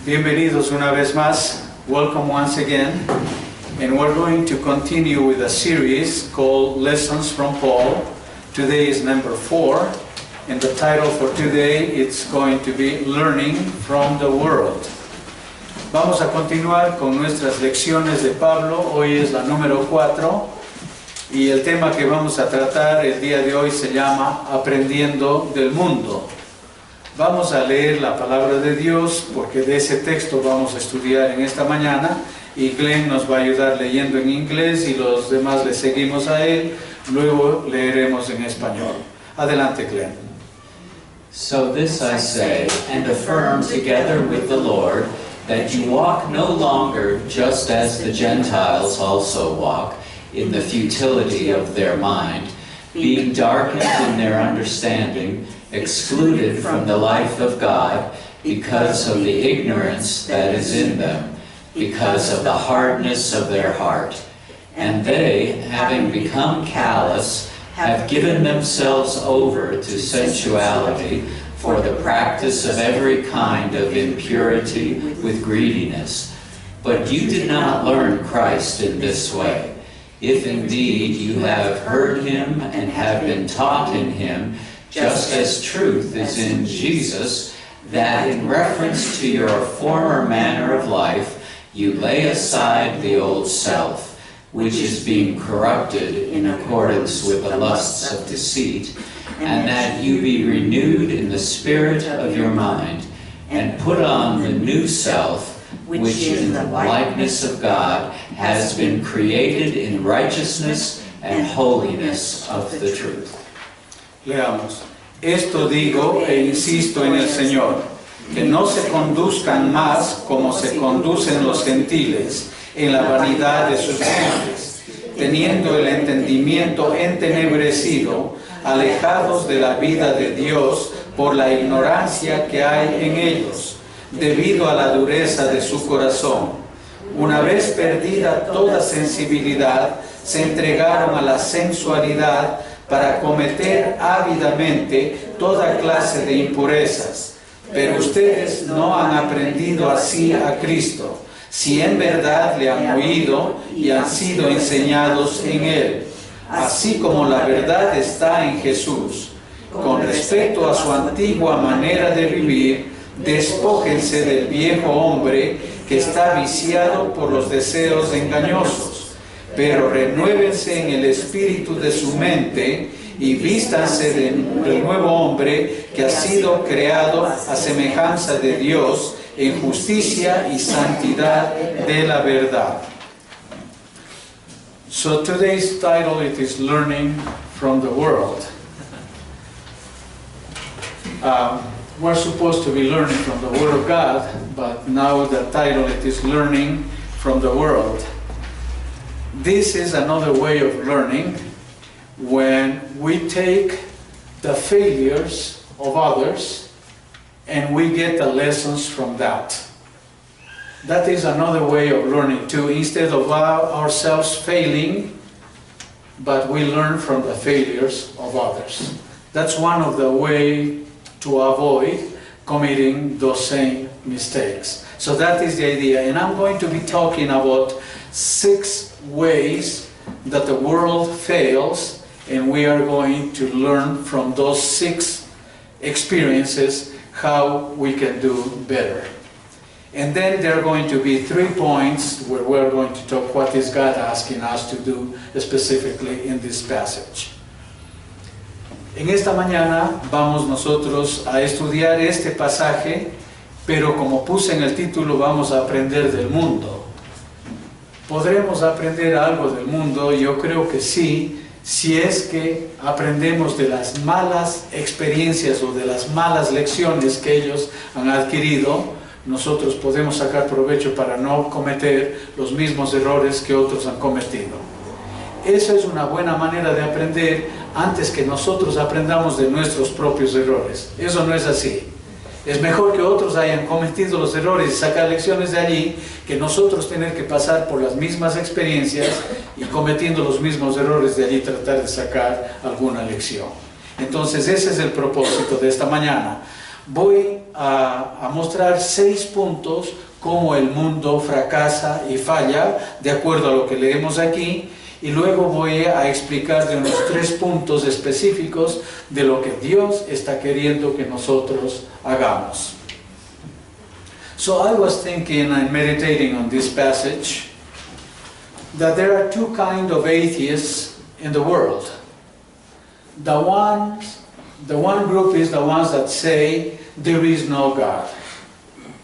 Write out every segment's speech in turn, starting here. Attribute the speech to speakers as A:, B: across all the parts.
A: Bienvenidos una vez más. Welcome once again. And we're going to continue with a series called Lessons from Paul. Today is number 4. And the title for today it's going to be Learning from the World. Vamos a continuar con nuestras lecciones de Pablo. Hoy es la número 4. Y el tema que vamos a tratar el día de hoy se llama Aprendiendo del Mundo. Vamos a leer la palabra de Dios porque de ese texto vamos a estudiar en esta mañana y Glenn nos va a ayudar leyendo en inglés y los demás le seguimos a él, luego leeremos en español. Adelante, Glenn.
B: So this I say, and affirm together with the Lord, that you walk no longer just as the Gentiles also walk, in the futility of their mind, being darkened in their understanding, excluded from the life of God because of the ignorance that is in them, because of the hardness of their heart. And they, having become callous, have given themselves over to sensuality for the practice of every kind of impurity with greediness. But you did not learn Christ in this way. If indeed you have heard him and have been taught in him, just as truth is in Jesus, that in reference to your former manner of life, you lay aside the old self, which is being corrupted in accordance with the lusts of deceit, and that you be renewed in the spirit of your mind, and put on the new self, which in the likeness of God has been created in righteousness and holiness of the truth.
A: Leamos. Esto digo e insisto en el Señor, que no se conduzcan más como se conducen los gentiles en la vanidad de sus mentes, teniendo el entendimiento entenebrecido, alejados de la vida de Dios por la ignorancia que hay en ellos, debido a la dureza de su corazón. Una vez perdida toda sensibilidad, se entregaron a la sensualidad para cometer ávidamente toda clase de impurezas. Pero ustedes no han aprendido así a Cristo, si en verdad le han oído y han sido enseñados en Él, así como la verdad está en Jesús. Con respecto a su antigua manera de vivir, despójense del viejo hombre que está viciado por los deseos engañosos, pero renuévense en el espíritu de su mente y vístanse del nuevo hombre que ha sido creado a semejanza de Dios en justicia y santidad de la verdad. So today's title it is Learning from the World. We're supposed to be learning from the Word of God, but now the title it is Learning from the World. This is another way of learning when we take the failures of others and we get the lessons from that. That is another way of learning too. Instead of ourselves failing, but we learn from the failures of others. That's one of the ways to avoid committing those same mistakes. So that is the idea. And I'm going to be talking about 6 ways that the world fails, and we are going to learn from those 6 experiences how we can do better. And then there are going to be 3 points where we're going to talk what is God asking us to do specifically in this passage. En esta mañana vamos nosotros a estudiar este pasaje, pero como puse en el título, vamos a aprender del mundo. ¿Podremos aprender algo del mundo? Yo creo que sí, si es que aprendemos de las malas experiencias o de las malas lecciones que ellos han adquirido, nosotros podemos sacar provecho para no cometer los mismos errores que otros han cometido. Esa es una buena manera de aprender antes que nosotros aprendamos de nuestros propios errores. Eso no es así. Es mejor que otros hayan cometido los errores y sacar lecciones de allí, que nosotros tener que pasar por las mismas experiencias y cometiendo los mismos errores de allí tratar de sacar alguna lección. Entonces ese es el propósito de esta mañana. voy a mostrar 6 puntos cómo el mundo fracasa y falla, de acuerdo a lo que leemos aquí, y luego voy a explicar de unos 3 puntos específicos de lo que Dios está queriendo que nosotros hagamos. So I was thinking and meditating on this passage that there are 2 kinds of atheists in the world. The one group is the ones that say there is no God,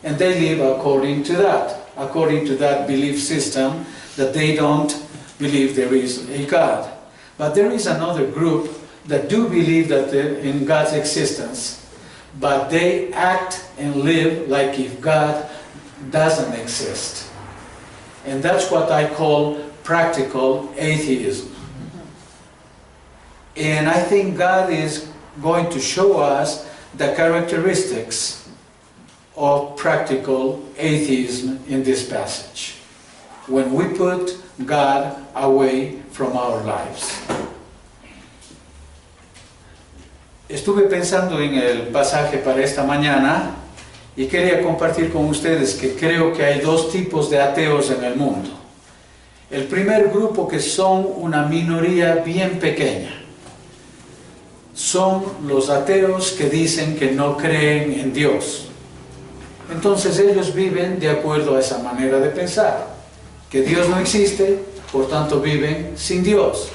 A: and they live according to that belief system, that they don't believe there is a God. But there is another group that do believe that in God's existence, but they act and live like if God doesn't exist. And that's what I call practical atheism. And I think God is going to show us the characteristics of practical atheism in this passage, when we put God away from our lives. Estuve pensando en el pasaje para esta mañana y quería compartir con ustedes que creo que hay 2 tipos de ateos en el mundo. El primer grupo, que son una minoría bien pequeña, son los ateos que dicen que no creen en Dios. Entonces ellos viven de acuerdo a esa manera de pensar, que Dios no existe, por tanto viven sin Dios.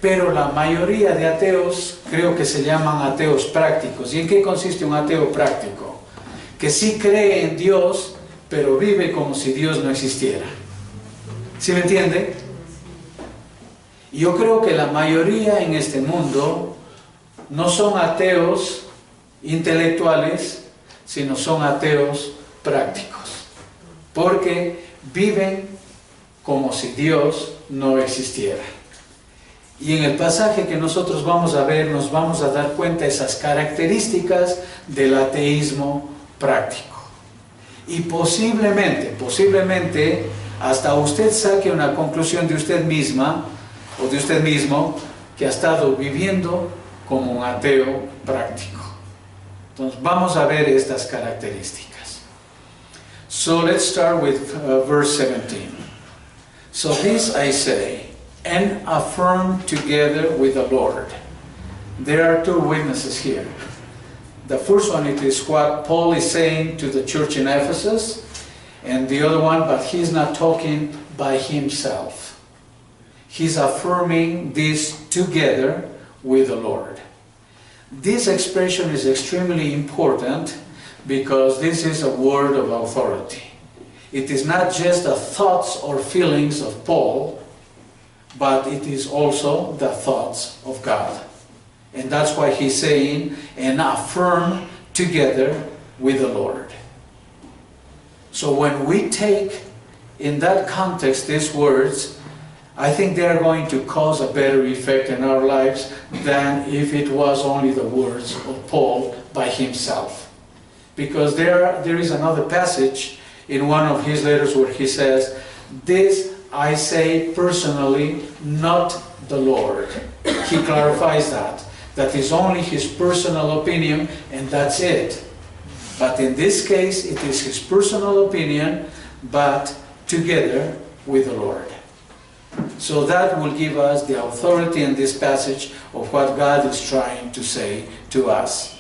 A: Pero la mayoría de ateos creo que se llaman ateos prácticos. ¿Y en qué consiste un ateo práctico? Que sí cree en Dios, pero vive como si Dios no existiera. ¿Sí me entiende? Y yo creo que la mayoría en este mundo no son ateos intelectuales, sino son ateos prácticos, porque viven como si Dios no existiera. Y en el pasaje que nosotros vamos a ver, nos vamos a dar cuenta de esas características del ateísmo práctico. Y posiblemente, hasta usted saque una conclusión de usted misma, o de usted mismo, que ha estado viviendo como un ateo práctico. Entonces vamos a ver estas características. So let's start with verse 17. So this I say, and affirm together with the Lord. There are 2 witnesses here. The first one, it is what Paul is saying to the church in Ephesus, and the other one, but he's not talking by himself. He's affirming this together with the Lord. This expression is extremely important because this is a word of authority. It is not just the thoughts or feelings of Paul, but it is also the thoughts of God. And that's why he's saying, and affirm together with the Lord. So when we take in that context these words, I think they are going to cause a better effect in our lives than if it was only the words of Paul by himself. Because there is another passage in one of his letters where he says, this I say personally, not the Lord. He clarifies that is only his personal opinion, and that's it. But in this case, it is his personal opinion, but together with the Lord. So that will give us the authority in this passage of what God is trying to say to us.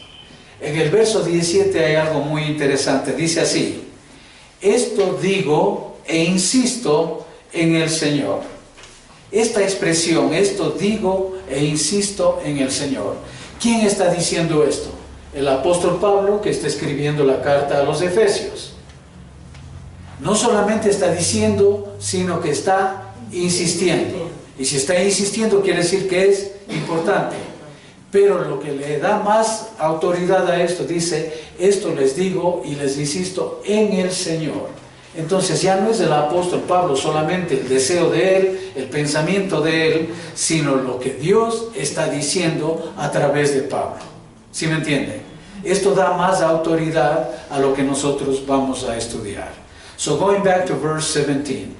A: En el verso 17 hay algo muy interesante. Dice así: esto digo e insisto en el Señor. Esta expresión, esto digo e insisto en el Señor. ¿Quién está diciendo esto? El apóstol Pablo, que está escribiendo la carta a los Efesios. No solamente está diciendo, sino que está insistiendo. Y si está insistiendo quiere decir que es importante. Pero lo que le da más autoridad a esto, dice, esto les digo y les insisto en el Señor. Entonces ya no es del apóstol Pablo solamente el deseo de él, el pensamiento de él, sino lo que Dios está diciendo a través de Pablo. ¿Sí me entiende? Esto da más autoridad a lo que nosotros vamos a estudiar. So going back to verse 17,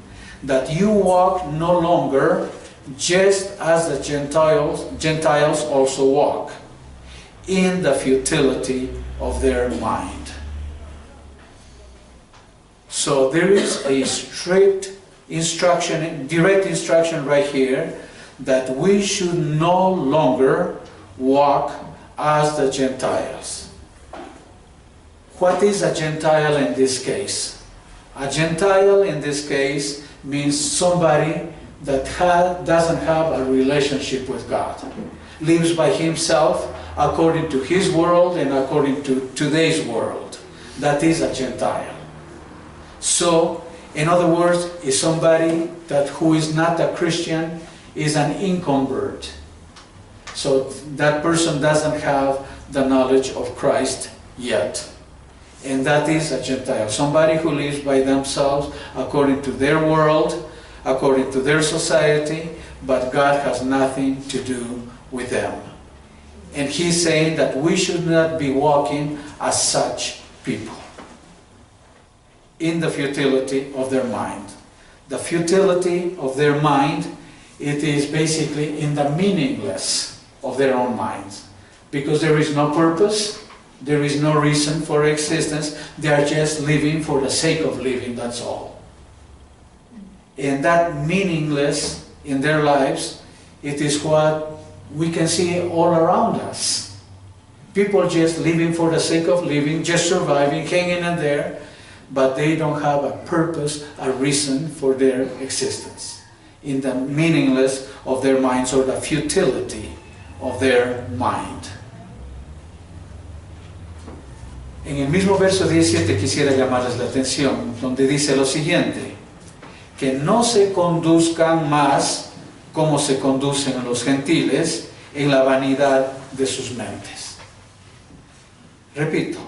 A: that you walk no longer just as the Gentiles also walk, in the futility of their mind. So there is a strict instruction, direct instruction right here, that we should no longer walk as the Gentiles. What is a Gentile in this case? A Gentile in this case means somebody that doesn't have a relationship with God, lives by himself according to his world and according to today's world. That is a Gentile. So, in other words, is somebody who is not a Christian, is an inconvert. So that person doesn't have the knowledge of Christ yet. And that is a Gentile. Somebody who lives by themselves according to their world, according to their society, but God has nothing to do with them. And he's saying that we should not be walking as such people, in the futility of their mind. The futility of their mind, it is basically in the meaningless of their own minds. Because there is no purpose, there is no reason for existence, they are just living for the sake of living, that's all. And that meaningless in their lives, it is what we can see all around us. People just living for the sake of living, just surviving, hanging in there, but they don't have a purpose, a reason for their existence. In the meaningless of their minds, or the futility of their mind. En el mismo verso 17 quisiera llamarles la atención, donde dice lo siguiente: que no se conduzcan más como se conducen los gentiles en la vanidad de sus mentes. Repito,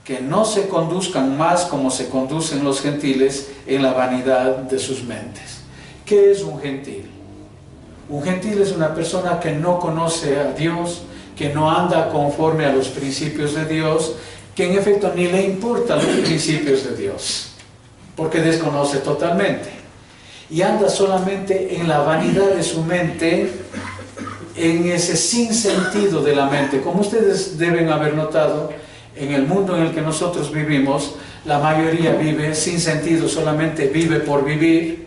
A: que no se conduzcan más como se conducen los gentiles en la vanidad de sus mentes. ¿Qué es un gentil? Un gentil es una persona que no conoce a Dios, que no anda conforme a los principios de Dios, que en efecto ni le importan los principios de Dios, porque desconoce totalmente. Y anda solamente en la vanidad de su mente, en ese sinsentido de la mente. Como ustedes deben haber notado, en el mundo en el que nosotros vivimos, la mayoría vive sin sentido, solamente vive por vivir.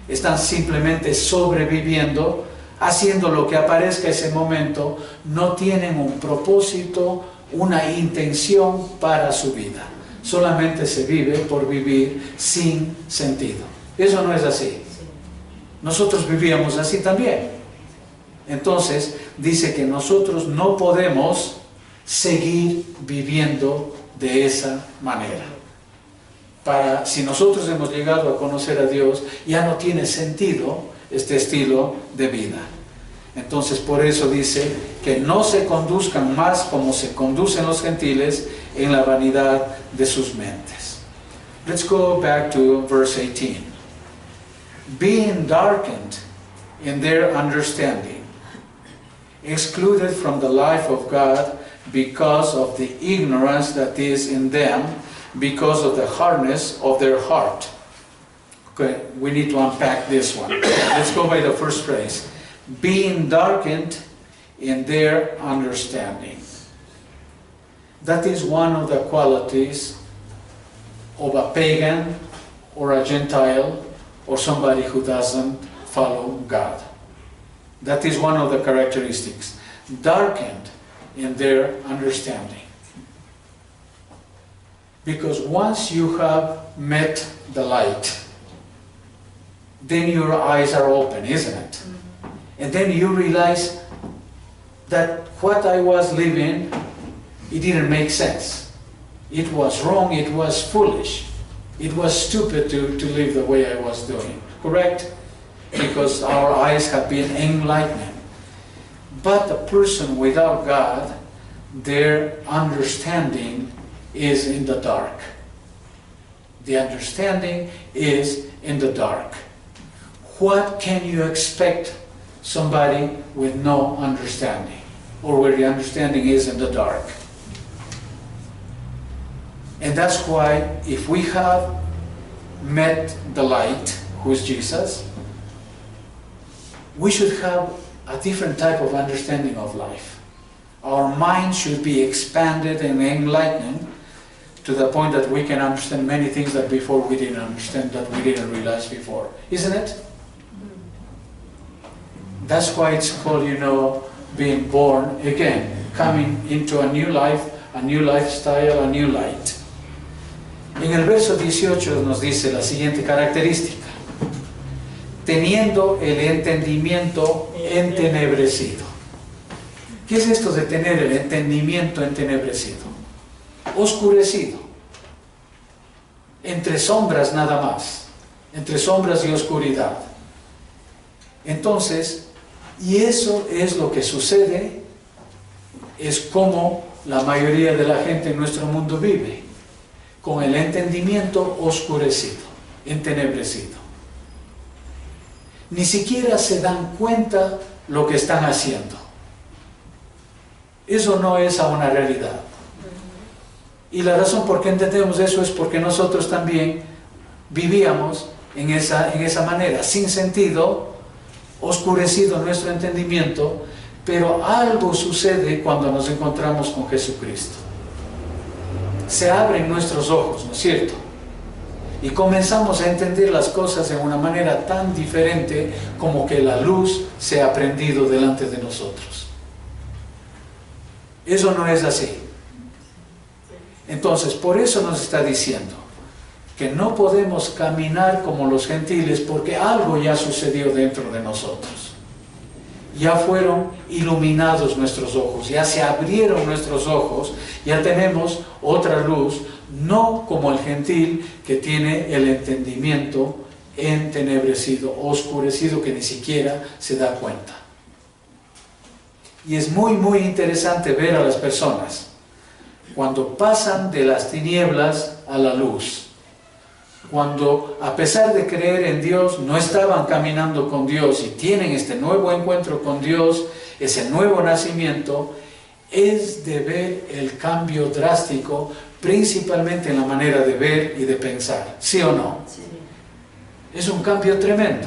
A: Están simplemente sobreviviendo, haciendo lo que aparezca ese momento, no tienen un propósito, una intención para su vida. Solamente se vive por vivir sin sentido. Eso no es así. Nosotros vivíamos así también. Entonces, dice que nosotros no podemos seguir viviendo de esa manera. Si nosotros hemos llegado a conocer a Dios, ya no tiene sentido este estilo de vida. Entonces, por eso dice que no se conduzcan más como se conducen los gentiles en la vanidad de sus mentes. Let's go back to verse 18. Being darkened in their understanding, excluded from the life of God because of the ignorance that is in them, because of the hardness of their heart. Okay, we need to unpack this one. Let's go by the first phrase. Being darkened in their understanding. That is one of the qualities of a pagan or a Gentile or somebody who doesn't follow God. That is one of the characteristics. Darkened in their understanding. Because once you have met the light, then your eyes are open, isn't it? And then you realize that what I was living, it didn't make sense. It was wrong, it was foolish. It was stupid to live the way I was doing. Correct? Because our eyes have been enlightened. But a person without God, their understanding is in the dark. The understanding is in the dark. What can you expect somebody with no understanding, or where the understanding is in the dark? And that's why if we have met the light, who is Jesus, we should have a different type of understanding of life. Our mind should be expanded and enlightened to the point that we can understand many things that before we didn't understand, that we didn't realize before. Isn't it? That's why it's called, being born again, coming into a new life, a new lifestyle, a new light. En el verso 18 nos dice la siguiente característica: teniendo el entendimiento entenebrecido. ¿Qué es esto de tener el entendimiento entenebrecido? Oscurecido. Entre sombras nada más. Entre sombras y oscuridad. Entonces, y eso es lo que sucede, es como la mayoría de la gente en nuestro mundo vive, con el entendimiento oscurecido, entenebrecido. Ni siquiera se dan cuenta lo que están haciendo. Eso no es a una realidad. Y la razón por qué entendemos eso es porque nosotros también vivíamos en esa manera, sin sentido, oscurecido nuestro entendimiento, pero algo sucede cuando nos encontramos con Jesucristo. Se abren nuestros ojos, ¿no es cierto? Y comenzamos a entender las cosas de una manera tan diferente como que la luz se ha prendido delante de nosotros. Eso no es así. Entonces, por eso nos está diciendo que no podemos caminar como los gentiles porque algo ya sucedió dentro de nosotros. Ya fueron iluminados nuestros ojos, ya se abrieron nuestros ojos, ya tenemos otra luz, no como el gentil que tiene el entendimiento entenebrecido, oscurecido, que ni siquiera se da cuenta. Y es muy, muy interesante ver a las personas cuando pasan de las tinieblas a la luz. Cuando, a pesar de creer en Dios, no estaban caminando con Dios y tienen este nuevo encuentro con Dios, ese nuevo nacimiento, es de ver el cambio drástico, principalmente en la manera de ver y de pensar. ¿Sí o no? Sí. Es un cambio tremendo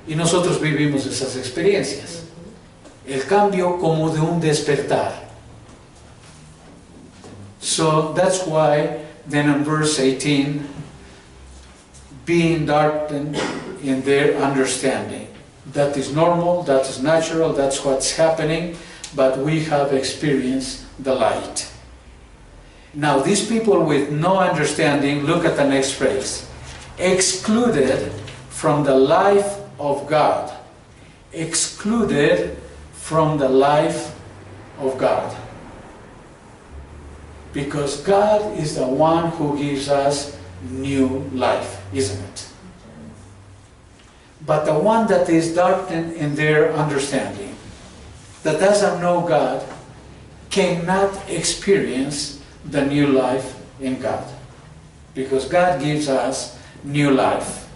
A: y nosotros vivimos esas experiencias. El cambio como de un despertar. So that's why then in verse 18, being darkened in their understanding. That is normal, that is natural, that's what's happening, but we have experienced the light. Now these people with no understanding, look at the next phrase. Excluded from the life of God. Excluded from the life of God. Because God is the one who gives us new life, isn't it? But the one that is darkened in their understanding, that doesn't know God, cannot experience the new life in God. Because God gives us new life.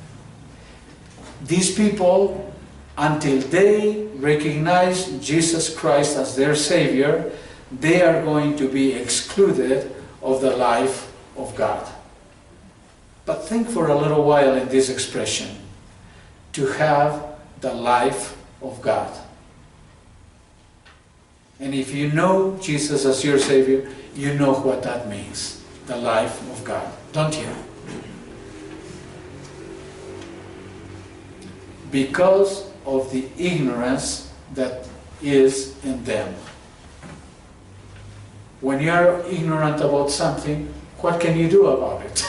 A: These people, until they recognize Jesus Christ as their Savior, they are going to be excluded of the life of God. But think for a little while in this expression, to have the life of God. And if you know Jesus as your Savior, you know what that means, the life of God, don't you? Because of the ignorance that is in them. When you are ignorant about something, what can you do about it?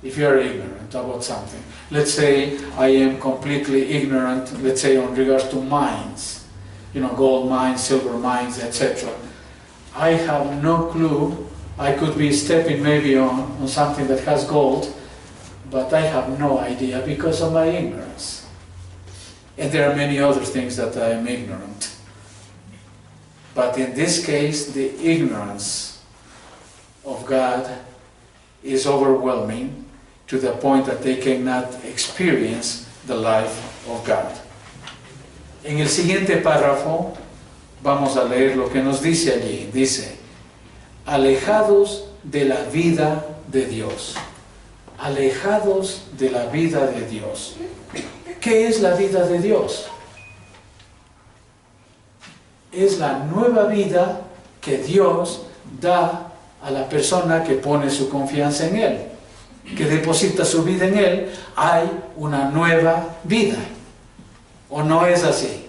A: If you are ignorant about something. Let's say I am completely ignorant, let's say on regards to mines, gold mines, silver mines, etc. I have no clue. I could be stepping maybe on something that has gold, but I have no idea because of my ignorance. And there are many other things that I am ignorant. But in this case, the ignorance of God is overwhelming to the point that they cannot experience the life of God. En el siguiente párrafo vamos a leer lo que nos dice allí. Dice, alejados de la vida de Dios. Alejados de la vida de Dios. ¿Qué es la vida de Dios? es la nueva vida que Dios da a la persona que pone su confianza en Él, que deposita su vida en Él. Hay una nueva vida. ¿O no es así?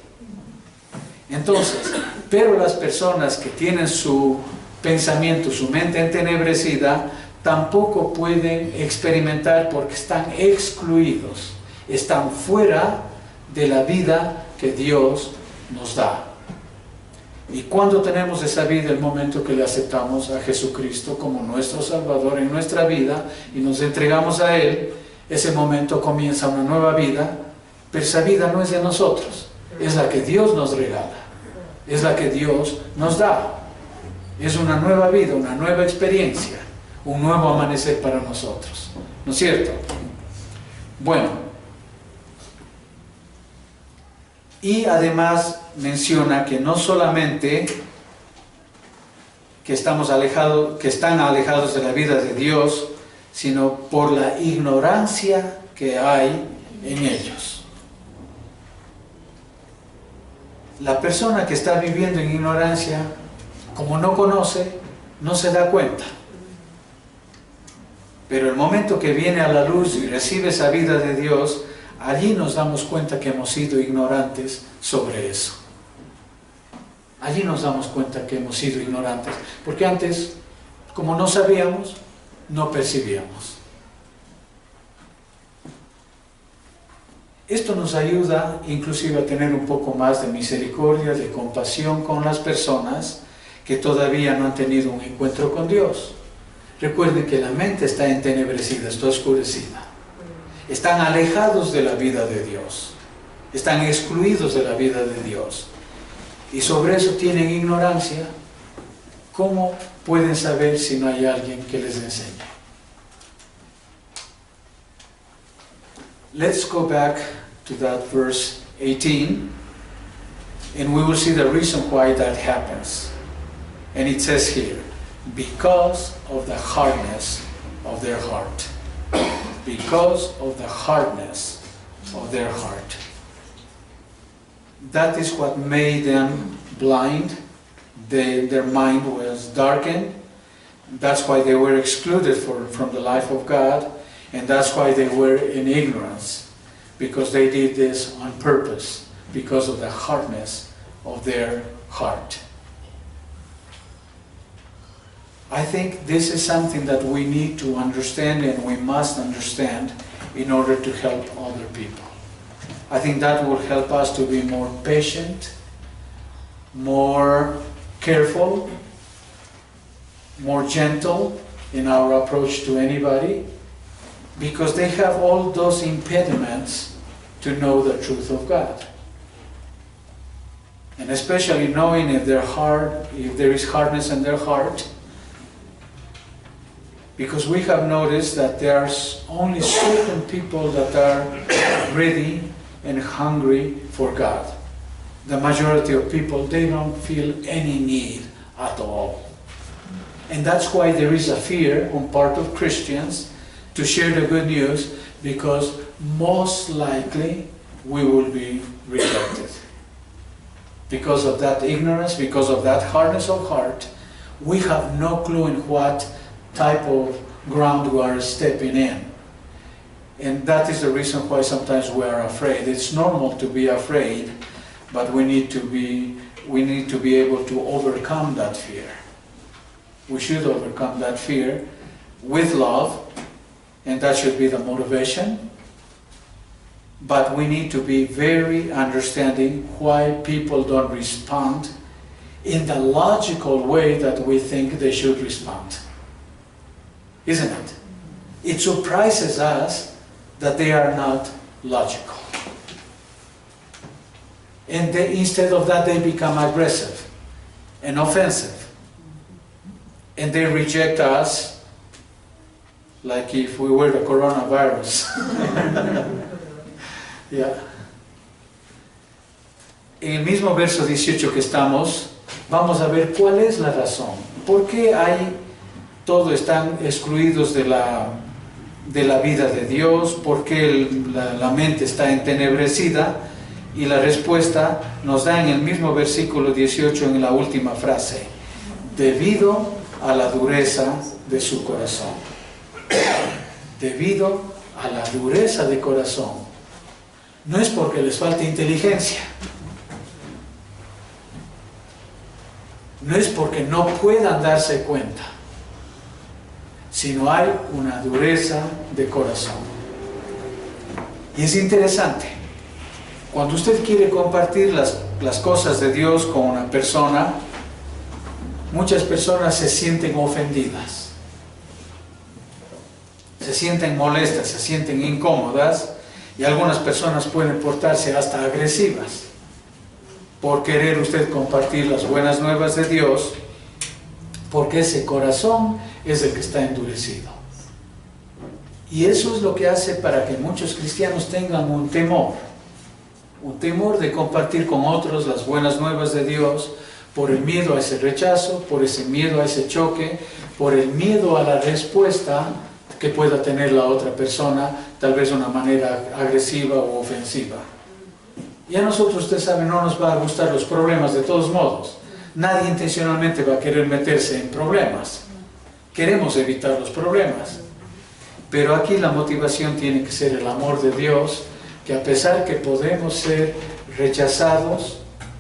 A: Entonces, pero las personas que tienen su pensamiento, su mente entenebrecida, tampoco pueden experimentar porque están excluidos, están fuera de la vida que Dios nos da. Y cuando tenemos esa vida, el momento que le aceptamos a Jesucristo como nuestro Salvador en nuestra vida y nos entregamos a Él, ese momento comienza una nueva vida, pero esa vida no es de nosotros, es la que Dios nos regala, es la que Dios nos da. Es una nueva vida, una nueva experiencia, un nuevo amanecer para nosotros, ¿no es cierto? Bueno, y además menciona que no solamente que están alejados de la vida de Dios, sino por la ignorancia que hay en ellos. La persona que está viviendo en ignorancia, como no conoce, no se da cuenta. Pero el momento que viene a la luz y recibe esa vida de Dios, allí nos damos cuenta que hemos sido ignorantes sobre eso. Allí nos damos cuenta que hemos sido ignorantes, porque antes, como no sabíamos, no percibíamos. Esto nos ayuda inclusive a tener un poco más de misericordia, de compasión con las personas que todavía no han tenido un encuentro con Dios. Recuerden que la mente está entenebrecida, está oscurecida. Están alejados de la vida de Dios. Están excluidos de la vida de Dios. Y sobre eso tienen ignorancia. ¿Cómo pueden saber si no hay alguien que les enseñe? Let's go back to that verse 18, and we will see the reason why that happens. And it says here, because of the hardness of their heart. Because of the hardness of their heart. That is what made them blind. Their mind was darkened. That's why they were excluded from the life of God. And that's why they were in ignorance. Because they did this on purpose. Because of the hardness of their heart. I think this is something that we need to understand and we must understand in order to help other people. I think that will help us to be more patient, more careful, more gentle in our approach to anybody, because they have all those impediments to know the truth of God. And especially knowing if there is hardness in their heart, because we have noticed that there are only certain people that are ready and hungry for God. The majority of people, they don't feel any need at all. And that's why there is a fear on part of Christians to share the good news, because most likely we will be rejected. Because of that ignorance, because of that hardness of heart, we have no clue in what type of ground we are stepping in. And that is the reason why sometimes we are afraid. It's normal to be afraid, but we need to be able to overcome that fear. We should overcome that fear with love, and that should be the motivation. But we need to be very understanding why people don't respond in the logical way that we think they should respond. Isn't it? It surprises us that they are not logical. And instead of that, they become aggressive and offensive. And they reject us like if we were the coronavirus. Yeah. En el mismo verso 18 que estamos, vamos a ver cuál es la razón. ¿Por qué todos están excluidos de la vida de Dios? ¿Por qué la mente está entenebrecida? Y la respuesta nos da en el mismo versículo 18 en la última frase, debido a la dureza de su corazón. Debido a la dureza de corazón. No es porque les falte inteligencia. No es porque no puedan darse cuenta, sino hay una dureza de corazón. Y es interesante, cuando usted quiere compartir las cosas de Dios con una persona, muchas personas se sienten ofendidas, se sienten molestas, se sienten incómodas, y algunas personas pueden portarse hasta agresivas por querer usted compartir las buenas nuevas de Dios, porque ese corazón es el que está endurecido. Y eso es lo que hace para que muchos cristianos tengan un temor de compartir con otros las buenas nuevas de Dios, por el miedo a ese rechazo, por ese miedo a ese choque, por el miedo a la respuesta que pueda tener la otra persona, tal vez de una manera agresiva o ofensiva. Y a nosotros, usted sabe, no nos va a gustar los problemas de todos modos. Nadie intencionalmente va a querer meterse en problemas. Queremos evitar los problemas. Pero aquí la motivación tiene que ser el amor de Dios, que a pesar que podemos ser rechazados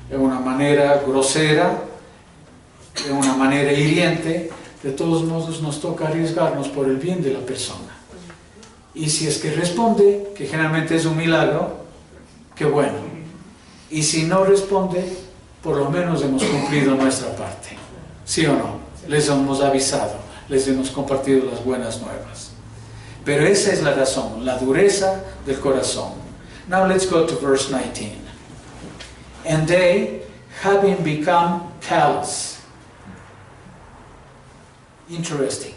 A: de una manera grosera, de una manera hiriente, de todos modos nos toca arriesgarnos por el bien de la persona. Y si es que responde, que generalmente es un milagro, qué bueno. Y si no responde, por lo menos hemos cumplido nuestra parte. ¿Sí o no? Les hemos avisado, les hemos compartido las buenas nuevas. Pero esa es la razón, la dureza del corazón. Now let's go to verse 19. And they, having become callous. Interesting.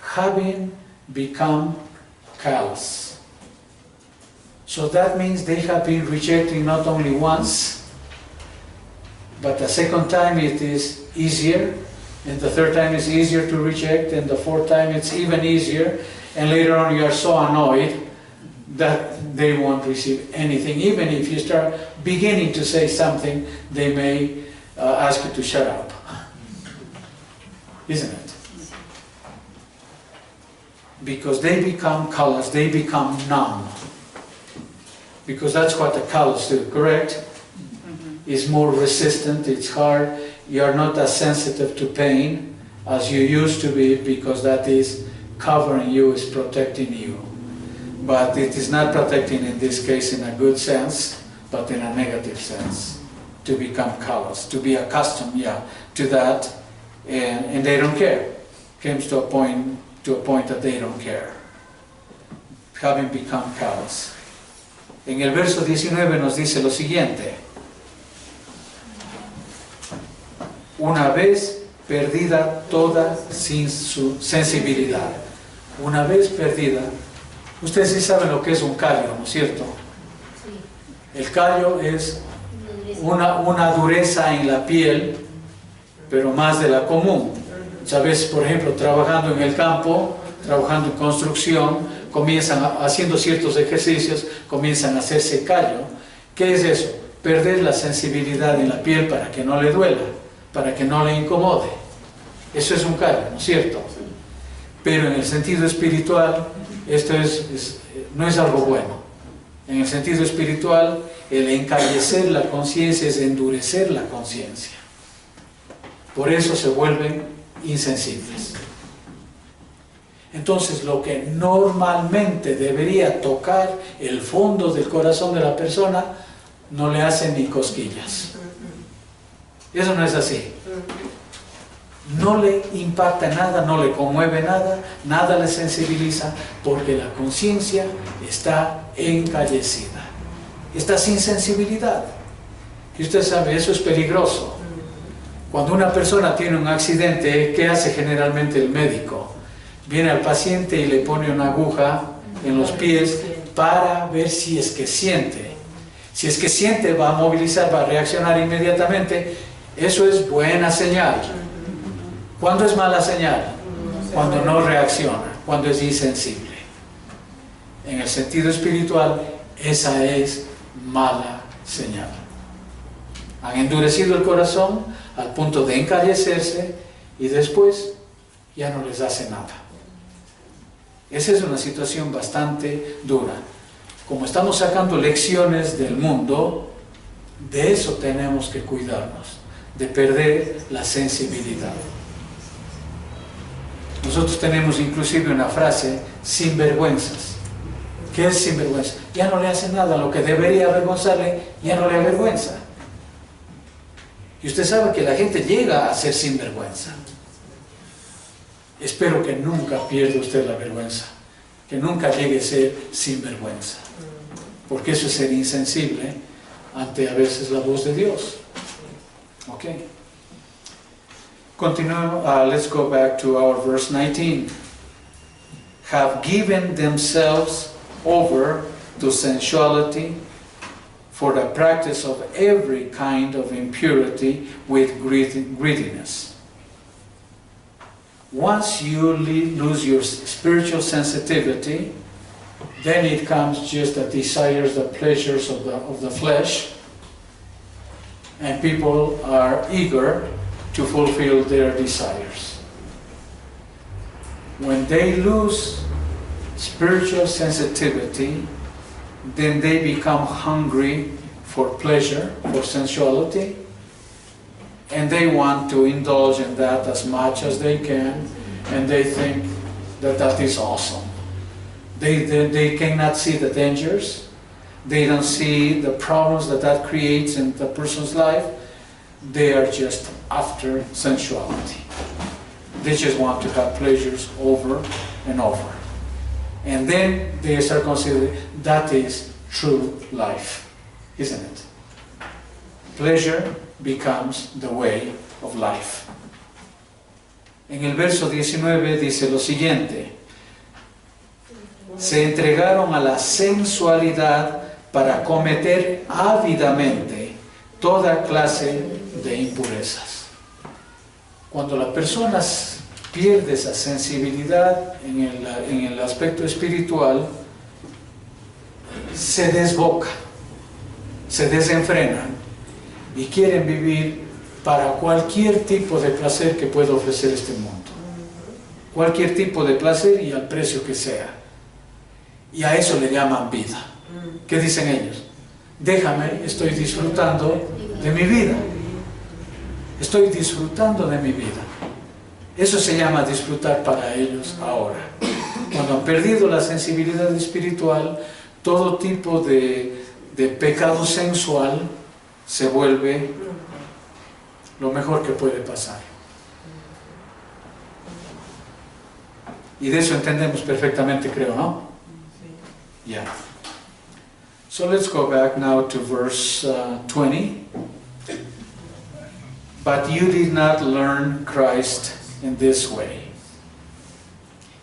A: Having become callous. So that means they have been rejecting not only once, but the second time it is easier, and the third time is easier to reject, and the fourth time it's even easier, and later on you are so annoyed that they won't receive anything. Even if you start beginning to say something, they may ask you to shut up. Isn't it? Because they become callous, they become numb. Because that's what the callous do, correct? It's more resistant, it's hard, you are not as sensitive to pain as you used to be, because that is covering you, is protecting you. But it is not protecting in this case in a good sense, but in a negative sense. To become callous, to be accustomed, to that, and they don't care. Comes to a point that they don't care. Having become callous. En el verso 19 nos dice lo siguiente: una vez perdida toda sin su sensibilidad. Una vez perdida. Ustedes sí saben lo que es un callo, ¿no es cierto? El callo es una dureza en la piel, pero más de la común. Sabes, por ejemplo, trabajando en el campo, trabajando en construcción, comienzan haciendo ciertos ejercicios, comienzan a hacerse callo. ¿Qué es eso? Perder la sensibilidad en la piel para que no le duela, para que no le incomode. Eso es un callo, ¿no es cierto? Pero en el sentido espiritual, esto no es algo bueno. En el sentido espiritual, el encallecer la conciencia es endurecer la conciencia. Por eso se vuelven insensibles. Entonces, lo que normalmente debería tocar el fondo del corazón de la persona, no le hace ni cosquillas. Eso no es así. No le impacta nada, no le conmueve nada, nada le sensibiliza, porque la conciencia está encallecida, está sin sensibilidad. Y usted sabe, eso es peligroso. Cuando una persona tiene un accidente, ¿qué hace generalmente el médico? Viene al paciente y le pone una aguja en los pies para ver si es que siente. Si es que siente, va a movilizar, va a reaccionar inmediatamente. Eso es buena señal. ¿Cuándo es mala señal? Cuando no reacciona, cuando es insensible. En el sentido espiritual, esa es mala señal. Han endurecido el corazón al punto de encallecerse y después ya no les hace nada. Esa es una situación bastante dura. Como estamos sacando lecciones del mundo, de eso tenemos que cuidarnos, de perder la sensibilidad. Nosotros tenemos inclusive una frase, sinvergüenzas. ¿Qué es sinvergüenza? Ya no le hace nada, lo que debería avergonzarle, ya no le avergüenza. Y usted sabe que la gente llega a ser sinvergüenza. Espero que nunca pierda usted la vergüenza, que nunca llegue a ser sinvergüenza, porque eso es ser insensible ante a veces la voz de Dios. Ok. Continue, let's go back to our verse 19. Have given themselves over to sensuality for the practice of every kind of impurity with greediness. Once you lose your spiritual sensitivity, then it comes just the desires, the pleasures of the flesh, and people are eager to fulfill their desires. When they lose spiritual sensitivity, then they become hungry for pleasure, for sensuality, and they want to indulge in that as much as they can, and they think that that is awesome. They cannot see the dangers, they don't see the problems that creates in the person's life. They are just after sensuality. They just want to have pleasures over and over. And then they start considering that is true life, isn't it? Pleasure becomes the way of life. En el verso 19 dice lo siguiente: se entregaron a la sensualidad para cometer ávidamente toda clase de impurezas. Cuando la persona pierde esa sensibilidad en el aspecto espiritual, se desboca, se desenfrenan y quieren vivir para cualquier tipo de placer que pueda ofrecer este mundo. Cualquier tipo de placer y al precio que sea. Y a eso le llaman vida. ¿Qué dicen ellos? Déjame, estoy disfrutando de mi vida. Estoy disfrutando de mi vida. Eso se llama disfrutar para ellos ahora. Cuando han perdido la sensibilidad espiritual, todo tipo de pecado sensual se vuelve lo mejor que puede pasar. Y de eso entendemos perfectamente, creo, ¿no? Yeah. So let's go back now to verse 20. But you did not learn Christ in this way.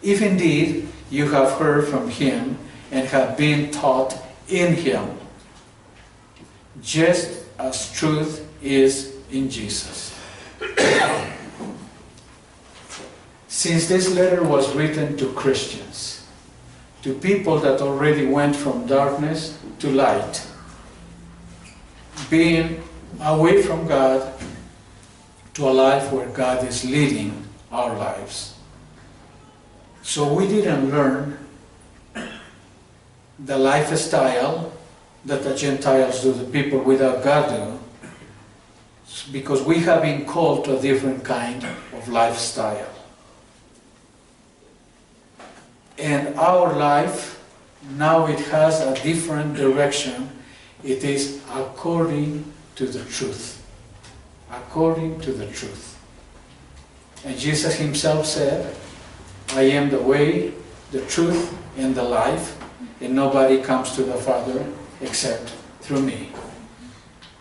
A: If indeed you have heard from him and have been taught in him, just as truth is in Jesus. Since this letter was written to Christians, to people that already went from darkness to light, being away from God to a life where God is leading our lives. So we didn't learn the lifestyle that the Gentiles do, the people without God do, because we have been called to a different kind of lifestyle. And our life, now it has a different direction. It is according to the truth. According to the truth. And Jesus himself said, I am the way, the truth, and the life, and nobody comes to the Father except through me.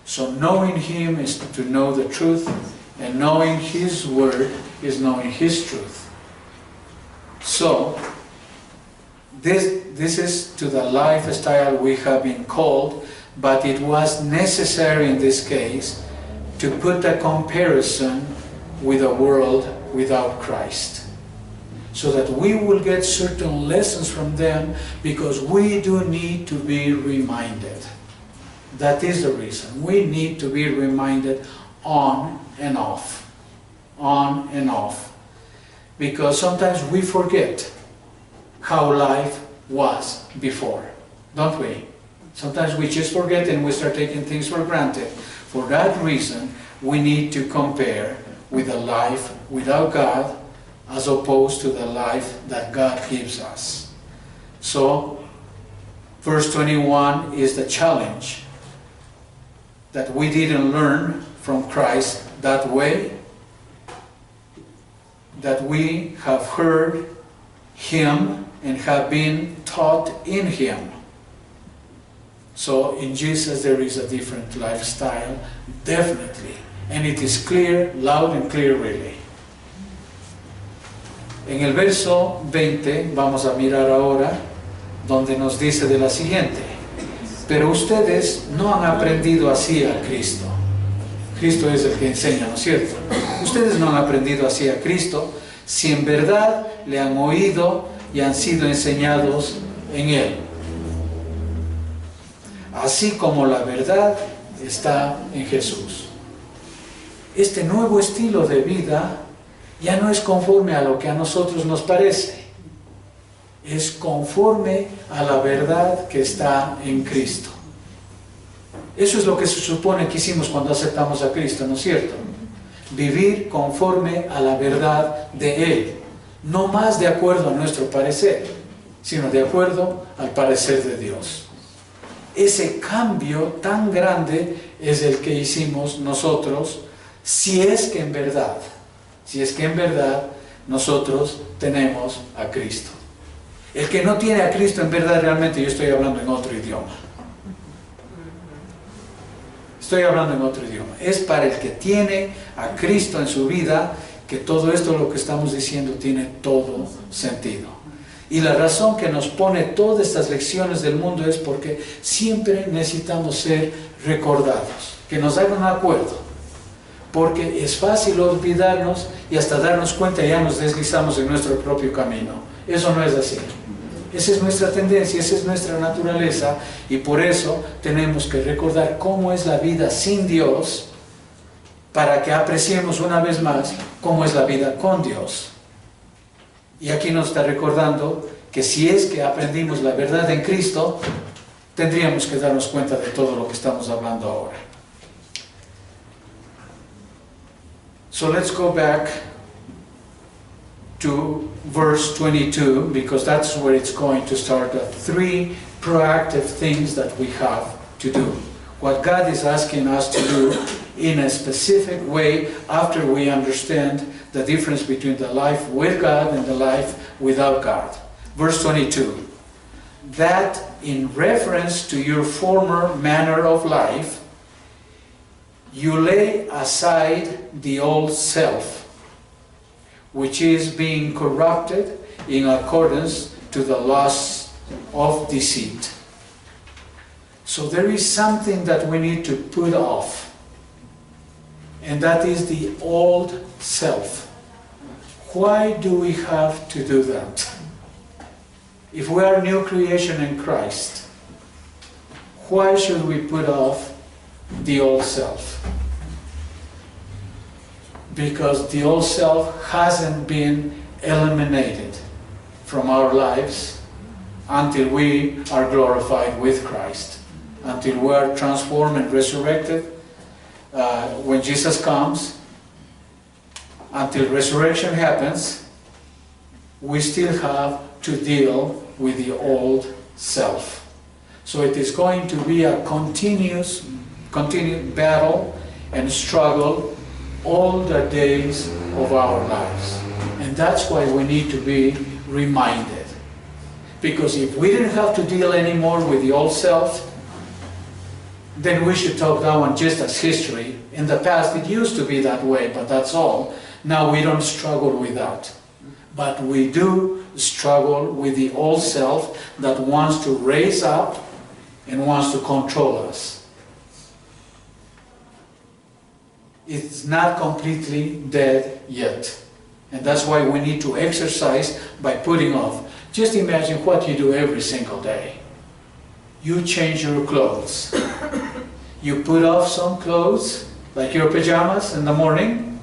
A: So knowing him is to know the truth, and knowing his word is knowing his truth. So, this is to the lifestyle we have been called, but it was necessary in this case to put a comparison with a world without Christ, so that we will get certain lessons from them, because we do need to be reminded. That is the reason. We need to be reminded on and off. On and off. Because sometimes we forget how life was before, don't we? Sometimes we just forget and we start taking things for granted. For that reason, we need to compare with a life without God as opposed to the life that God gives us. So, verse 21 is the challenge that we didn't learn from Christ that way, that we have heard Him and have been taught in Him. So in Jesus there is a different lifestyle, definitely. And it is clear, loud and clear really. En el verso 20 vamos a mirar ahora donde nos dice de la siguiente: pero ustedes no han aprendido así a Cristo. Cristo es el que enseña, ¿no es cierto? Ustedes no han aprendido así a Cristo si en verdad le han oído y han sido enseñados en Él. Así como la verdad está en Jesús. Este nuevo estilo de vida ya no es conforme a lo que a nosotros nos parece. Es conforme a la verdad que está en Cristo. Eso es lo que se supone que hicimos cuando aceptamos a Cristo, ¿no es cierto? Vivir conforme a la verdad de Él. No más de acuerdo a nuestro parecer, sino de acuerdo al parecer de Dios. Ese cambio tan grande es el que hicimos nosotros, si es que en verdad nosotros tenemos a Cristo. El que no tiene a Cristo en verdad, realmente yo estoy hablando en otro idioma. Estoy hablando en otro idioma. Es para el que tiene a Cristo en su vida que todo esto, lo que estamos diciendo, tiene todo sentido. Y la razón que nos pone todas estas lecciones del mundo es porque siempre necesitamos ser recordados, que nos hagan un acuerdo. Porque es fácil olvidarnos y hasta darnos cuenta ya nos deslizamos en nuestro propio camino. Eso no es así. Esa es nuestra tendencia, esa es nuestra naturaleza, y por eso tenemos que recordar cómo es la vida sin Dios, para que apreciemos una vez más cómo es la vida con Dios. Y aquí nos está recordando que si es que aprendimos la verdad en Cristo, tendríamos que darnos cuenta de todo lo que estamos hablando ahora. So let's go back to verse 22, because that's where it's going to start, the three proactive things that we have to do. What God is asking us to do in a specific way after we understand the difference between the life with God and the life without God. Verse 22, that in reference to your former manner of life, you lay aside the old self, which is being corrupted in accordance to the lusts of deceit. So there is something that we need to put off, and that is the old self. Why do we have to do that? If we are a new creation in Christ, why should we put off the old self? Because the old self hasn't been eliminated from our lives until we are glorified with Christ, until we are transformed and resurrected. When Jesus comes, until resurrection happens, we still have to deal with the old self. So it is going to be a continued battle and struggle all the days of our lives. And that's why we need to be reminded. Because if we didn't have to deal anymore with the old self, then we should talk that one just as history. In the past it used to be that way, but that's all. Now we don't struggle with that. But we do struggle with the old self that wants to raise up and wants to control us. It's not completely dead yet. And that's why we need to exercise by putting off. Just imagine what you do every single day. You change your clothes. You put off some clothes, like your pajamas in the morning,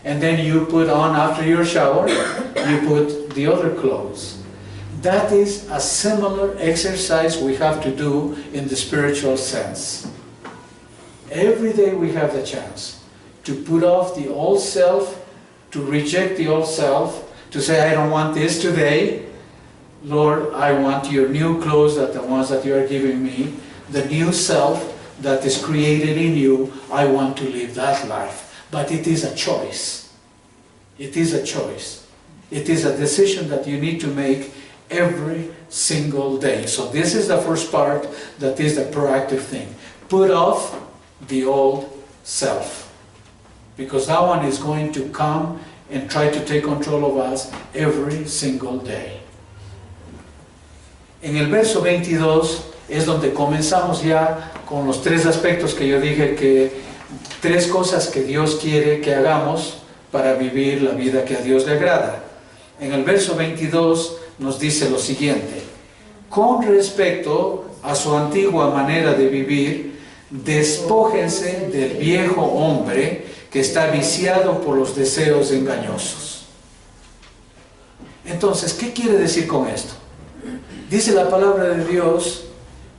A: and then you put on, after your shower, you put the other clothes. That is a similar exercise we have to do in the spiritual sense. Every day we have the chance to put off the old self, to reject the old self, to say, I don't want this today. Lord, I want your new clothes, that the ones that you are giving me, the new self that is created in you. I want to live that life. But it is a choice. It is a choice. It is a decision that you need to make every single day. So this is the first part, that is the proactive thing. Put off the old self. Because that one is going to come and try to take control of us every single day. En el verso 22 es donde comenzamos ya con los tres aspectos que yo dije, que tres cosas que Dios quiere que hagamos para vivir la vida que a Dios le agrada. En el verso 22 nos dice lo siguiente: con respecto a su antigua manera de vivir, despójense del viejo hombre que está viciado por los deseos engañosos. Entonces, ¿qué quiere decir con esto? Dice la palabra de Dios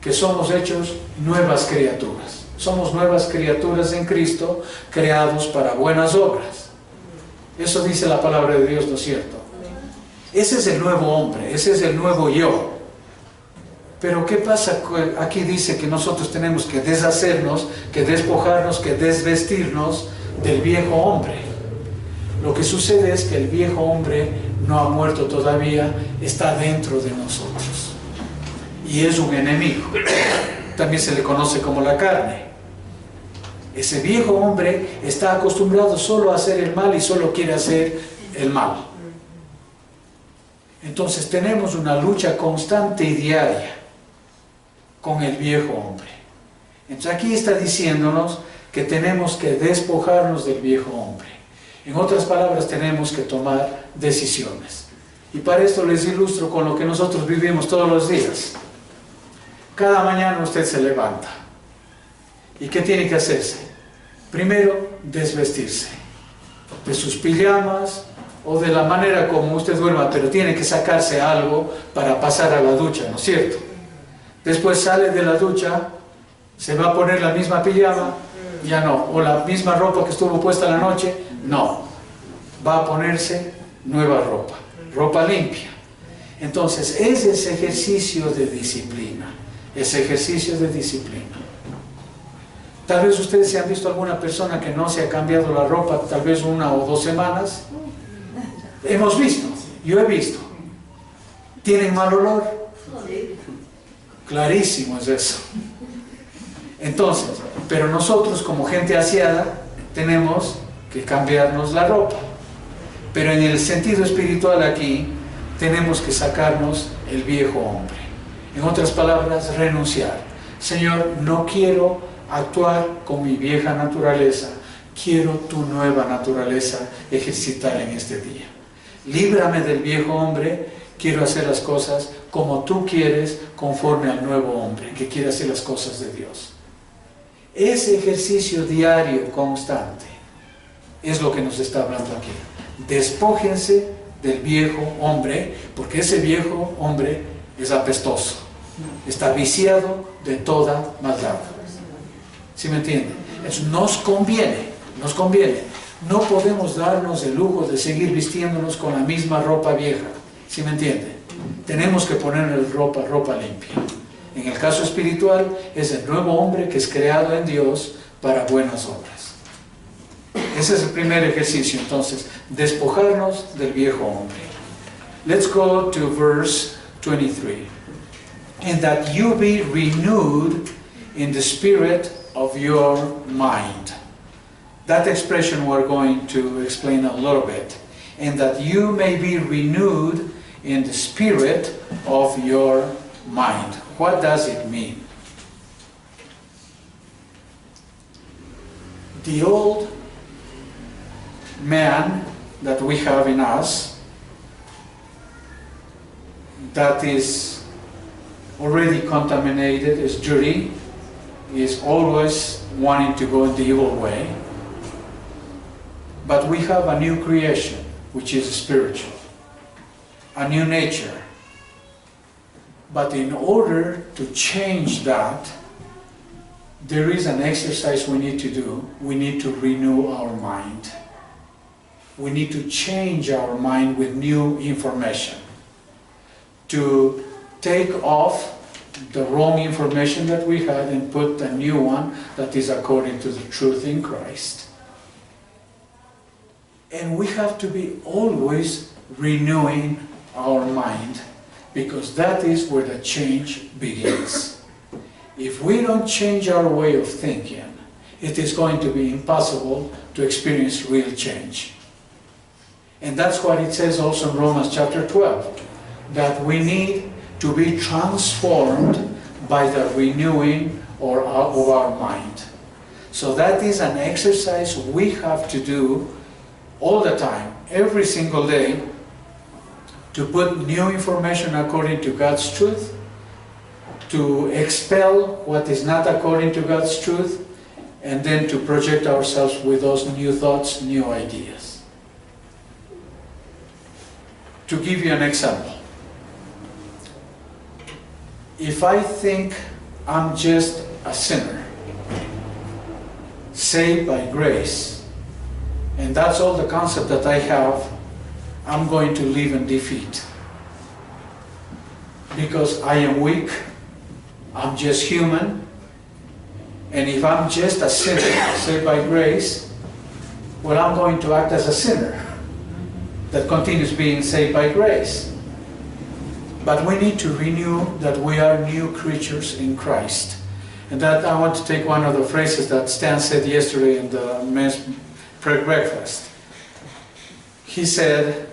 A: que somos hechos nuevas criaturas. Somos nuevas criaturas en Cristo, creados para buenas obras. Eso dice la palabra de Dios, ¿no es cierto? Ese es el nuevo hombre, ese es el nuevo yo. Pero ¿qué pasa? Aquí dice que nosotros tenemos que deshacernos, que despojarnos, que desvestirnos del viejo hombre. Lo que sucede es que el viejo hombre no ha muerto todavía, está dentro de nosotros. Y es un enemigo. También se le conoce como la carne. Ese viejo hombre está acostumbrado solo a hacer el mal y solo quiere hacer el mal. Entonces tenemos una lucha constante y diaria con el viejo hombre. Entonces aquí está diciéndonos que tenemos que despojarnos del viejo hombre. En otras palabras, tenemos que tomar decisiones. Y para esto les ilustro con lo que nosotros vivimos todos los días. Cada mañana usted se levanta. ¿Y qué tiene que hacerse? Primero, desvestirse de sus pijamas o de la manera como usted duerma, pero tiene que sacarse algo para pasar a la ducha, ¿no es cierto? Después sale de la ducha, se va a poner la misma pijama, ya no, o la misma ropa que estuvo puesta la noche, no, va a ponerse nueva ropa, ropa limpia. Entonces, es ese ejercicio de disciplina, ese ejercicio de disciplina. Tal vez ustedes se han visto alguna persona que no se ha cambiado la ropa, tal vez 1 o 2 semanas. Hemos visto, yo he visto. ¿Tienen mal olor? Clarísimo es eso. Entonces, pero nosotros como gente aseada tenemos que cambiarnos la ropa. Pero en el sentido espiritual aquí tenemos que sacarnos el viejo hombre. En otras palabras, renunciar. Señor, no quiero actuar con mi vieja naturaleza, quiero tu nueva naturaleza ejercitar en este día. Líbrame del viejo hombre, quiero hacer las cosas como tú quieres, conforme al nuevo hombre que quiere hacer las cosas de Dios. Ese ejercicio diario, constante, es lo que nos está hablando aquí. Despójense del viejo hombre, porque ese viejo hombre es apestoso, está viciado de toda maldad. ¿Sí me entienden? Eso nos conviene. No podemos darnos el lujo de seguir vistiéndonos con la misma ropa vieja. ¿Sí me entienden? Tenemos que ponerle ropa limpia. En el caso espiritual, es el nuevo hombre que es creado en Dios para buenas obras. Ese es el primer ejercicio, entonces, despojarnos del viejo hombre. Let's go to verse 23. And that you be renewed in the spirit of your mind. That expression we're going to explain a little bit. And that you may be renewed in the spirit of your mind. What does it mean? The old man that we have in us, that is already contaminated, is dirty, is always wanting to go the evil way. But we have a new creation, which is spiritual, a new nature. But in order to change that, there is an exercise we need to do. We need to renew our mind. We need to change our mind with new information, to take off the wrong information that we had and put a new one that is according to the truth in Christ. And we have to be always renewing our mind, because that is where the change begins. If we don't change our way of thinking, it is going to be impossible to experience real change. And that's what it says also in Romans chapter 12, that we need to be transformed by the renewing of our mind. So that is an exercise we have to do all the time, every single day, to put new information according to God's truth, to expel what is not according to God's truth, and then to project ourselves with those new thoughts, new ideas. To give you an example, if I think I'm just a sinner, saved by grace, and that's all the concept that I have, I'm going to live in defeat. Because I am weak, I'm just human, and if I'm just a sinner saved by grace, well, I'm going to act as a sinner that continues being saved by grace. But we need to renew that we are new creatures in Christ. And that I want to take one of the phrases that Stan said yesterday in the men's prayer breakfast. He said,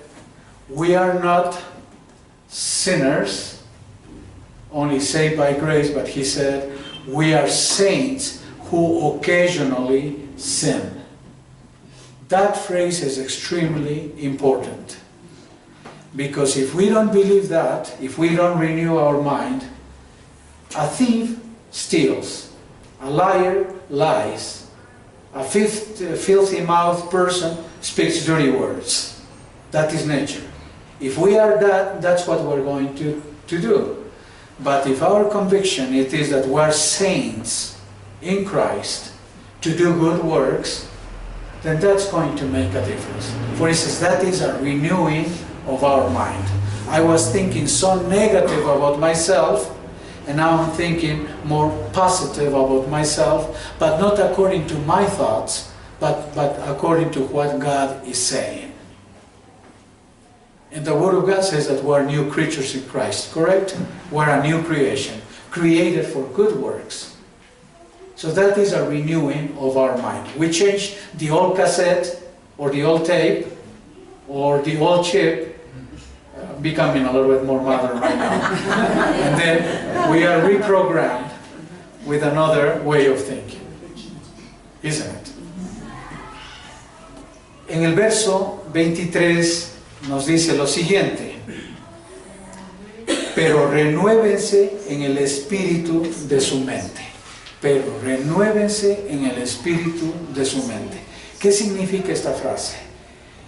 A: we are not sinners, only saved by grace, but he said, we are saints who occasionally sin. That phrase is extremely important. Because if we don't believe that, if we don't renew our mind, a thief steals, a liar lies, a filthy-mouthed person speaks dirty words. That is nature. If we are that, that's what we're going to do. But if our conviction it is that we're saints in Christ to do good works, then that's going to make a difference. For instance, that is a renewing of our mind. I was thinking so negative about myself, and now I'm thinking more positive about myself, but not according to my thoughts, but according to what God is saying. And the Word of God says that we're new creatures in Christ, correct? We're a new creation, created for good works. So that is a renewing of our mind. We change the old cassette, or the old tape, or the old chip, becoming a little bit more modern right now. And then we are reprogrammed with another way of thinking. Isn't it? En el verso 23 nos dice lo siguiente: pero renuévense en el espíritu de su mente. Pero renuévense en el espíritu de su mente. ¿Qué significa esta frase?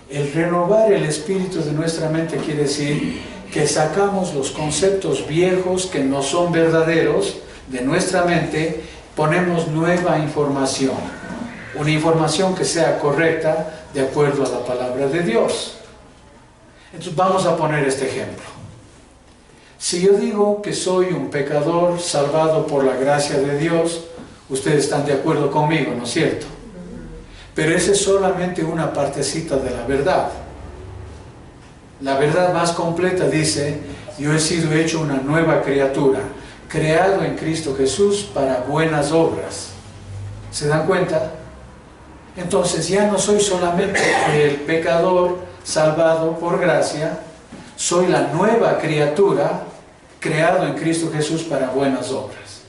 A: El renovar el espíritu de nuestra mente quiere decir que sacamos los conceptos viejos que no son verdaderos de nuestra mente, ponemos nueva información, una información que sea correcta de acuerdo a la palabra de Dios. Entonces vamos a poner este ejemplo. Si yo digo que soy un pecador salvado por la gracia de Dios, ustedes están de acuerdo conmigo, ¿no es cierto? Pero esa es solamente una partecita de la verdad. La verdad más completa dice, yo he sido hecho una nueva criatura, creado en Cristo Jesús para buenas obras. ¿Se dan cuenta? Entonces ya no soy solamente el pecador salvado por gracia, soy la nueva criatura creado en Cristo Jesús para buenas obras.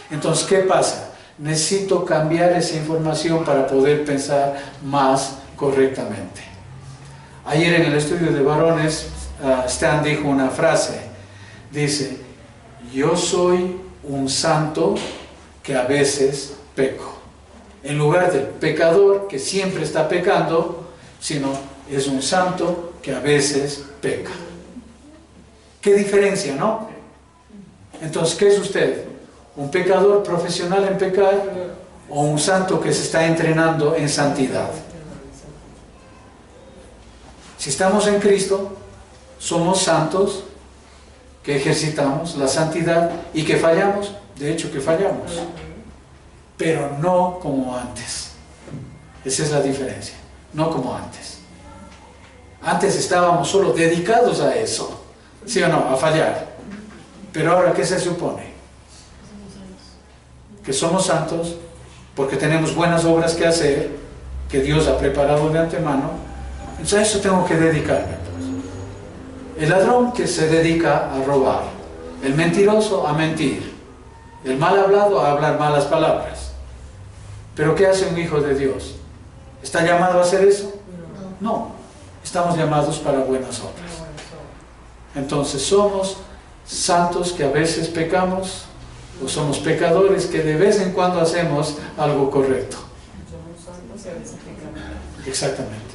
A: Entonces, ¿qué pasa? Necesito cambiar esa información para poder pensar más correctamente. Ayer en el estudio de varones, Stan dijo una frase. Dice, yo soy un santo que a veces peco. En lugar del pecador que siempre está pecando, sino es un santo que a veces peca. ¿Qué diferencia, no? Entonces, ¿qué es usted? ¿Un pecador profesional en pecar o un santo que se está entrenando en santidad? Si estamos en Cristo, somos santos que ejercitamos la santidad y que fallamos, de hecho que fallamos, pero no como antes. Esa es la diferencia, no como antes. Antes estábamos solo dedicados a eso, ¿sí o no? A fallar. Pero ahora, ¿qué se supone? Que somos santos porque tenemos buenas obras que hacer, que Dios ha preparado de antemano. Entonces a eso tengo que dedicarme. El ladrón que se dedica a robar, el mentiroso a mentir, el mal hablado a hablar malas palabras. ¿Pero qué hace un hijo de Dios? ¿Está llamado a hacer eso? No, estamos llamados para buenas obras. Entonces somos santos que a veces pecamos, o somos pecadores que de vez en cuando hacemos algo correcto. Exactamente.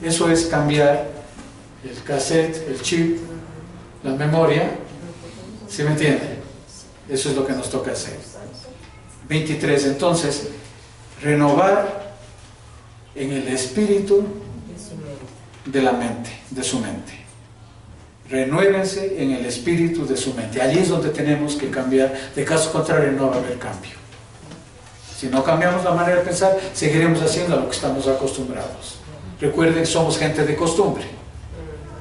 A: Eso es cambiar el cassette, el chip, la memoria. ¿Sí me entiende? Eso es lo que nos toca hacer. 23. Entonces, renovar en el espíritu de la mente, de su mente. Renuévense en el espíritu de su mente. Allí es donde tenemos que cambiar. De caso contrario, no va a haber cambio. Si no cambiamos la manera de pensar, seguiremos haciendo lo que estamos acostumbrados. Recuerden, somos gente de costumbre.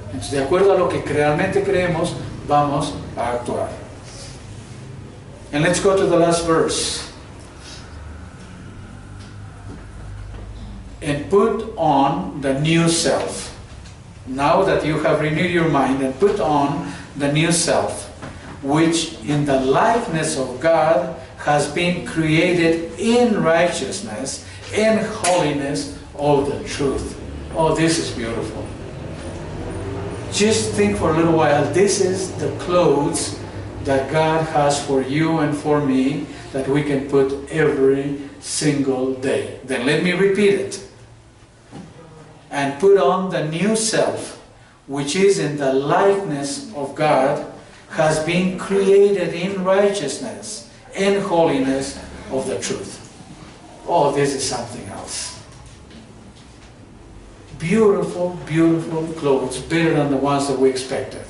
A: Entonces, de acuerdo a lo que realmente creemos, vamos a actuar. And let's go to the last verse. And put on the new self. Now that you have renewed your mind, and put on the new self, which in the likeness of God has been created in righteousness and holiness of the truth. Oh, this is beautiful. Just think for a little while. This is the clothes that God has for you and for me that we can put every single day. Then let me repeat it. And put on the new self, which is in the likeness of God, has been created in righteousness and holiness of the truth. Oh, this is something else. Beautiful, beautiful clothes, better than the ones that we expected.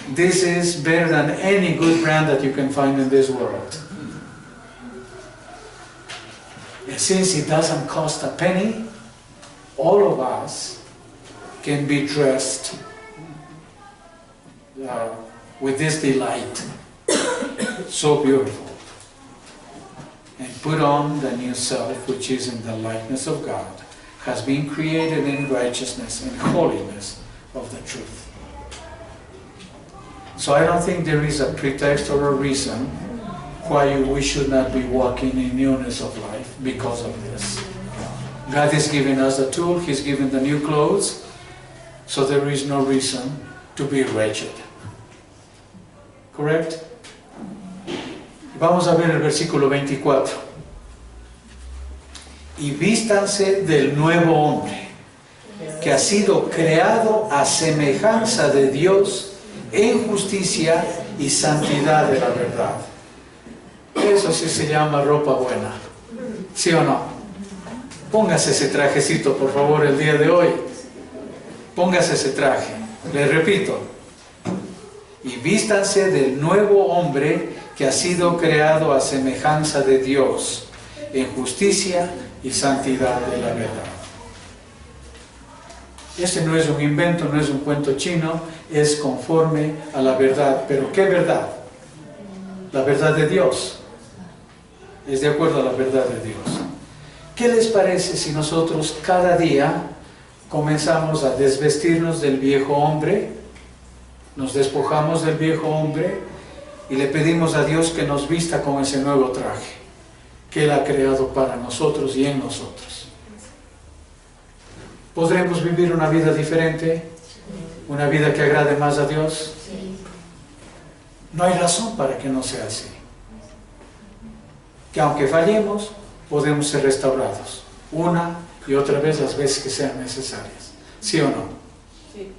A: This is better than any good brand that you can find in this world. And since it doesn't cost a penny, all of us can be dressed with this delight. So beautiful. And put on the new self, which is in the likeness of God, has been created in righteousness and holiness of the truth. So I don't think there is a pretext or a reason why we should not be walking in newness of life because of this. God is giving us the tool, He's given the new clothes, so there is no reason to be wretched. Correct? Vamos a ver el versículo 24. Y vístanse del nuevo hombre, que ha sido creado a semejanza de Dios en justicia y santidad de la verdad. Eso sí se llama ropa buena. ¿Sí o no? Póngase ese trajecito, por favor, el día de hoy. Póngase ese traje. Le repito. Y vístanse del nuevo hombre que ha sido creado a semejanza de Dios, en justicia y santidad de la verdad. Este no es un invento, no es un cuento chino, es conforme a la verdad. ¿Pero qué verdad? La verdad de Dios. Es de acuerdo a la verdad de Dios. ¿Qué les parece si nosotros cada día comenzamos a desvestirnos del viejo hombre? Nos despojamos del viejo hombre y le pedimos a Dios que nos vista con ese nuevo traje que Él ha creado para nosotros y en nosotros. ¿Podremos vivir una vida diferente? ¿Una vida que agrade más a Dios? No hay razón para que no sea así. Que aunque fallemos, podemos ser restaurados una y otra vez las veces que sean necesarias. ¿Sí o no?
C: Sí.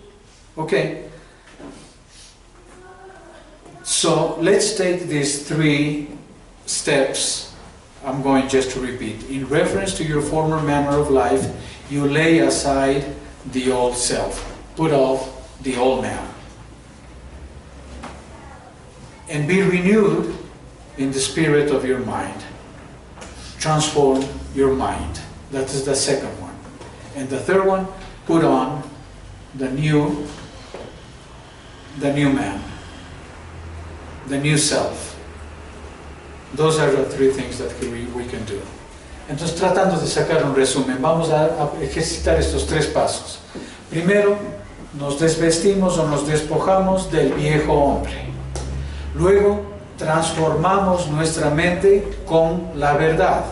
A: Okay. So let's take these 3 steps. I'm going just to repeat. In reference to your former manner of life, you lay aside the old self. Put off the old man. And be renewed in the spirit of your mind. Transform your mind. That is the second one. And the third one, put on the new man. The new self. Those are the 3 things that we can do. Entonces, tratando de sacar un resumen, vamos a ejercitar estos 3 pasos. Primero, nos desvestimos o nos despojamos del viejo hombre. Luego, transformamos nuestra mente con la verdad.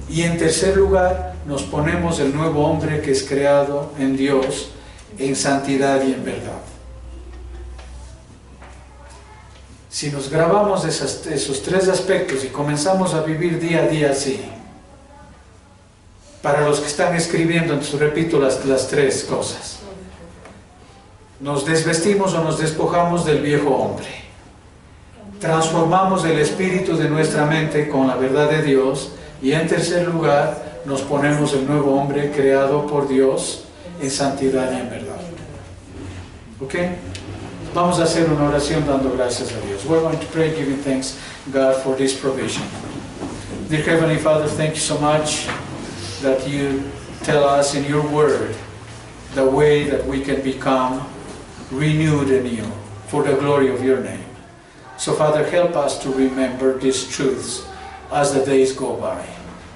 A: Y en tercer lugar, nos ponemos el nuevo hombre que es creado en Dios en santidad y en verdad. Si nos grabamos esos 3 aspectos y comenzamos a vivir día a día así, para los que están escribiendo, entonces repito las 3 cosas. Nos desvestimos o nos despojamos del viejo hombre. Transformamos el espíritu de nuestra mente con la verdad de Dios. Y en tercer lugar, nos ponemos el nuevo hombre creado por Dios en santidad y en verdad. ¿Ok? Vamos a hacer una oración dando gracias a Dios. We're going to pray giving thanks, God, for this provision. Dear Heavenly Father, thank you so much that you tell us in your word the way that we can become renewed anew for the glory of your name. So Father, help us to remember these truths as the days go by,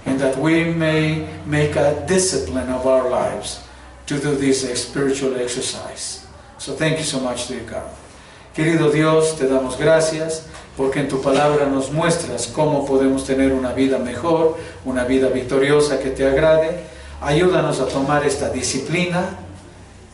A: and that we may make a discipline of our lives to do this spiritual exercise. So thank you so much, dear God. Querido Dios, te damos gracias porque en tu palabra nos muestras cómo podemos tener una vida mejor, una vida victoriosa que te agrade. Ayúdanos a tomar esta disciplina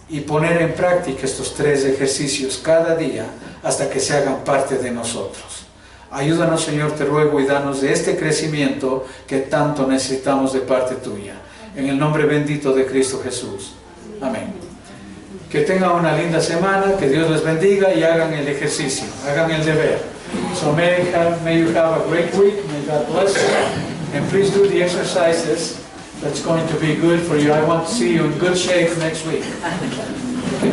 A: y poner en práctica estos 3 ejercicios cada día hasta que se hagan parte de nosotros. Ayúdanos, Señor, te ruego, y danos de este crecimiento que tanto necesitamos de parte tuya. En el nombre bendito de Cristo Jesús. Amén. Que tengan una linda semana, que Dios les bendiga y hagan el ejercicio, hagan el deber. So may you have a great week, may God bless you, and please do the exercises. That's going to be good for you. I want to see you in good shape next week.